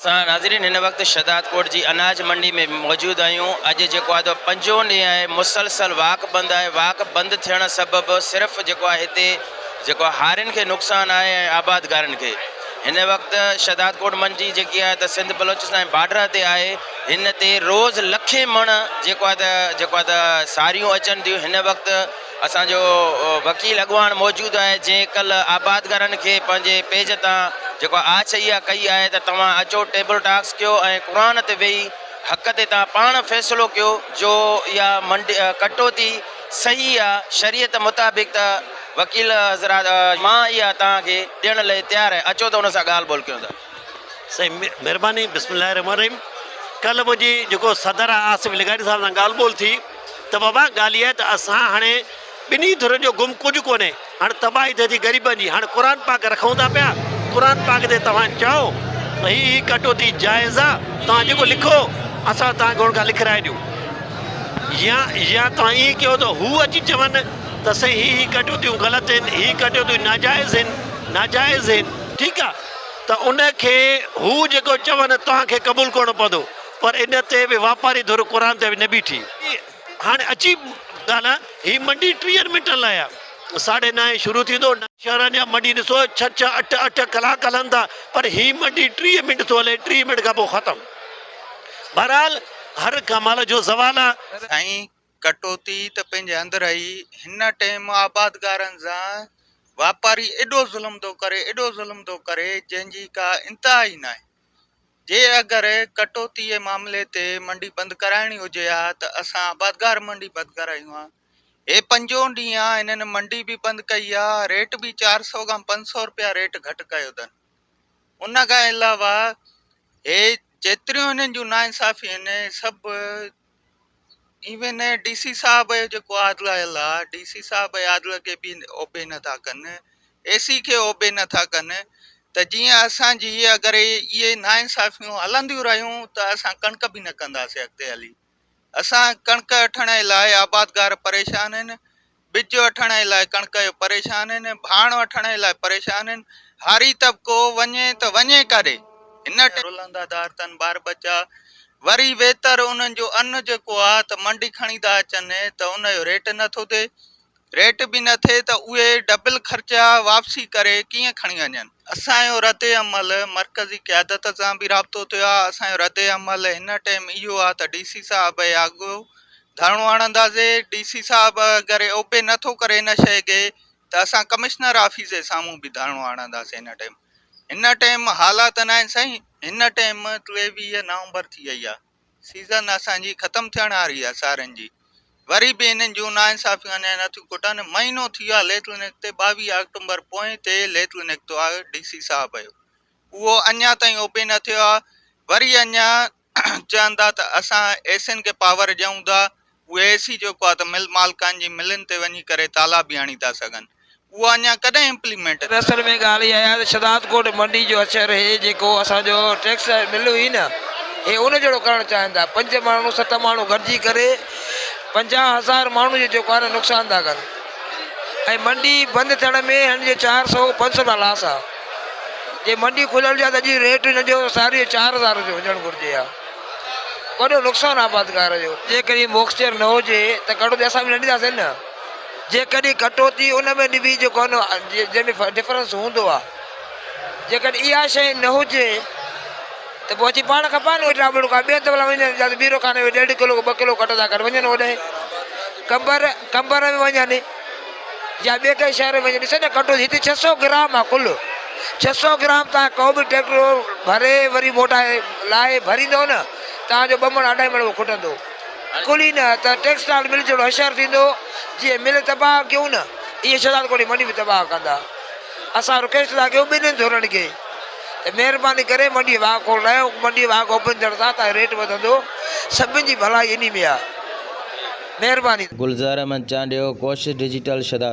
नाज़रीन हिन वक्त शहदादकोट जी अनाज मंडी में मौजूद आहियूं। अॼु जेको आहे पंजो ॾींहुं आहे मुसलसल वाक बंदि आहे। वाक बंदि थियण सबबि सिर्फ़ु जेको आहे हिते जेको हारियुनि खे नुक़सानु आहे ऐं आबादगारनि खे। हिन वक़्तु शहदादकोट मंडी जेकी आहे त सिंध बलोचिस्तान बॉर्डर ते आहे। हिन ते रोज़ लखे मण जेको आहे त सारियूं अचनि थियूं। हिन वक़्तु असांजो वकील अॻवान मौजूदु आहे जंहिं कल्ह आबादगारनि खे पंहिंजे पेज तां जेको आछ इहा कई आहे त तव्हां अचो टेबल टॉक्स कयो ऐं क़ुर ते वेही हक़ ते तव्हां पाण फ़ैसिलो कयो जो इहा मंडी कटौती सही आहे शरीयत मुताबिक़। त वकील हज़रात मां इहा तव्हांखे ॾियण लाइ तयारु आहे। अचो त हुन सां ॻाल्हि ॿोल कयूं था। सही महिरबानी। बिस्मिल्लाह रहमान रहीम। कल्ह मुंहिंजी जेको सदर आहे आसिफ लिगारी साहिब सां ॻाल्हि ॿोल थी त बाबा ॻाल्हि इहा त असां हाणे ॿिन्ही धुरनि जो गुम कुझु कोन्हे। हाणे तबाही थिए थी ग़रीबनि जी। हाणे क़ुर पाक रखूं था पिया। क़ुर पाक ते तव्हां चओ त हीअ कटौती जाइज़ आहे। तव्हां जेको लिखो असां तव्हांखे हुन खां लिखाराए ॾियूं। या तव्हां ईअं कयो त हू अची चवनि त साईं हीअ कटौतियूं ग़लति आहिनि, हीअ कटौतियूं नाजाइज़ आहिनि। ठीकु आहे त उनखे हू जेको चवनि तव्हांखे क़बूल करणो पवंदो। पर इन ते बि वापारी धुर क़ुर ते बि न बीठी। हाणे अची ॻाल्हि आहे हीअ मंडी 30 मिंटनि लाइ आहे। 9:30 शुरू थींदो। शहरनि जा मंडी ॾिसो 6 8 कलाक हलनि था पर हीअ मंडी 30 मिंट थो हले। 30 मिंट खां पोइ ख़तमु। बहरहाल हर कमाल जो सवाल आहे। साईं कटौती त पंहिंजे अंदरि आई। हिन टाइम आबादगारनि सां वापारी एॾो ज़ुल्म थो करे जंहिंजी का इंतिहा ई न आहे। जे अगरि कटौती जे मामले ते मंडी बंदि कराइणी हुजे हा त असां आबादगार मंडी बंदि करायूं हा। हे 5 ॾींहं आहे हिननि मंडी बि बंदि कई आहे। रेट बि 400 खां 500 रुपया रेट घटि कयो अथनि। उन खां अलावा हे जेतिरियूं हिननि जूं नाइंसाफ़ियूं आहिनि सभु इवन DC साहब जो जेको आदिल आयल आहे DC साहब आदिल खे बि ओबे नथा कनि, AC खे ओबे नथा कनि। त जीअं असांजी अगरि इहे नाइंसाफ़ियूं हलंदियूं रहियूं त असां कणिक बि न कंदासीं अॻिते हली। असां कणिक वठण जे लाइ आबादगार परेशान आहिनि, ॿिज वठण जे लाइ कणिक जो परेशान आहिनि, भाण वठण जे लाइ परेशान आहिनि। हारी तबिको वञे त वञे काॾे। हिन रुलंदा दार अथनि ॿार बच्चा। वरी वेतर उन्हनि जो अन्न जेको आहे त मंडी खणी था अचनि त उनजो रेट नथो थिए। रेट बि न थिए त उहे डबल ख़र्चा वापसी करे कीअं खणी वञनि। असांजो रद अमल मरकज़ी क़यादत सां बि राब्तो थियो आहे। असांजो रद अमल हिन टाइम इहो आहे त DC साहब जे अॻु धरणो हणंदासीं। DC साहब अगरि ओबे नथो करे हिन शइ खे त असां कमिश्नर ऑफिस जे साम्हूं बि धरणो हणंदासीं। हिन टाइम हालात न आहिनि साईं। हिन टाइम 23 नवंबर थी वई आहे। सीज़न असांजी ख़तमु थियण वारी आहे सारनि जी। वरी बि हिननि जूं नाइंसाफ़ियूं अञा नथियूं कुटनि। महीनो थी वियो आहे लेथल निकिते। 22 अक्टूबर पोएं ते लेथल निकितो आहे DC साहब जो। उहो अञा ताईं ओबे न थियो आहे। वरी अञा चवनि था त असां एसियुनि खे पावर ॾियूं था। उहे AC जेको आहे त मिल मालिकान जी मिलनि ते वञी करे ताला बि हणी था सघनि। उहो अञा कॾहिं इम्प्लीमेंट। असल में ॻाल्हि इहा आहे त शहदादकोट मंडी जो असरु हे जेको असांजो टैक्स मिल हुई न हे उन जहिड़ो करणु चाहिनि था। 5 माण्हू 7 माण्हू गॾिजी करे 50,000 माण्हू जो जेको आहे न नुक़सानु था कनि। ऐं मंडी बंदि थियण में हिन जो 400-500 रुपया लॉस आहे। जे मंडी खुलियल हुजे त अॼु रेट हिन जो सारी 4,000 जो हुजणु घुरिजे आहे। वॾो नुक़सानु आबादगार जो। जेकॾहिं मॉइस्चर न हुजे त कटौती असां बि न ॾींदासीं न। जेकॾहिं कटौती उन में बि जेको आहे न जंहिंमें डिफरेंस हूंदो आहे। जेकॾहिं इहा शइ न हुजे त पोइ अची पाण खपा न वेठा ॿिए हंधि वञनि बीरो कान्हे 1.5 किलो 2 किलो कट था करे वञनि होॾे कंबर में वञनि या ॿिए कंहिं शहर में वञनि। ॾिसे न कटौती हिते 600 ग्राम आहे कुल। 600 ग्राम तव्हां को बि ट्रैक्टर भरे वरी मोटाए लाहे भरींदो न तव्हांजो 2 मण 2.5 मण खुटंदो कुल ई न। त टेक्सटाइल मिल जहिड़ो होशियारु थींदो। जीअं मिल तबाह कयूं न इहे शहदादकोट मंडी बि तबाह कंदा। असां रिक्वेस्ट था कयूं ॿिन्हिनि धुरनि खे त महिरबानी करे मंडी वाह खोलायो। मंडी वाह ओपन थियण सां त रेट वधंदो। सभिनि जी भलाई इन में आहे। महिरबानी। गुलज़ार अहमद चांडियो, कोशिश डिजिटल शहदाद।